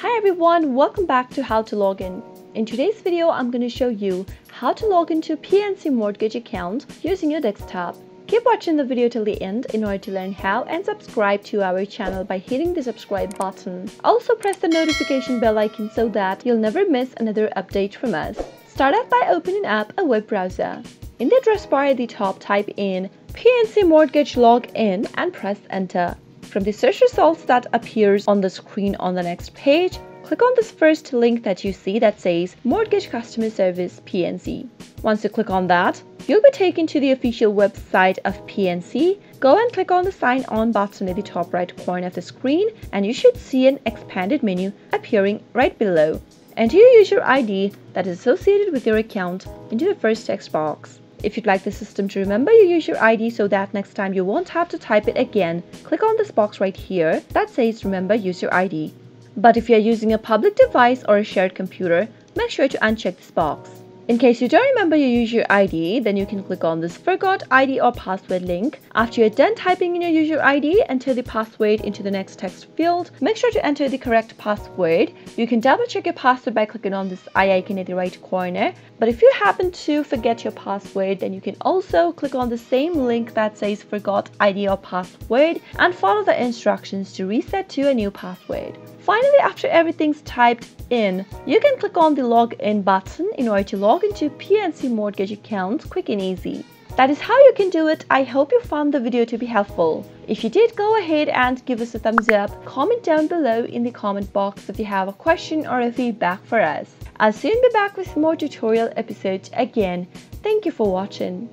Hi everyone, welcome back to How to Login. In today's video, I'm going to show you how to log into a PNC Mortgage account using your desktop. Keep watching the video till the end in order to learn how, and subscribe to our channel by hitting the subscribe button. Also press the notification bell icon so that you'll never miss another update from us. Start off by opening up a web browser. In the address bar at the top, type in PNC Mortgage Login and press enter. From the search results that appears on the screen on the next page, click on this first link that you see that says Mortgage Customer Service PNC. Once you click on that, you'll be taken to the official website of PNC. Go and click on the Sign On button at the top right corner of the screen, and you should see an expanded menu appearing right below. Enter your user ID that is associated with your account into the first text box. If you'd like the system to remember your user ID so that next time you won't have to type it again, click on this box right here that says Remember User ID. But if you're using a public device or a shared computer, make sure to uncheck this box. In case you don't remember your user ID, then you can click on this Forgot ID or Password link. After you're done typing in your user ID, enter the password into the next text field. Make sure to enter the correct password. You can double check your password by clicking on this eye icon at the right corner. But if you happen to forget your password, then you can also click on the same link that says Forgot ID or Password and follow the instructions to reset to a new password. Finally, after everything's typed in, you can click on the Login button in order to log into PNC Mortgage account quick and easy. That is how you can do it. I hope you found the video to be helpful. If you did, go ahead and give us a thumbs up. Comment down below in the comment box if you have a question or a feedback for us. I'll soon be back with more tutorial episodes again. Thank you for watching.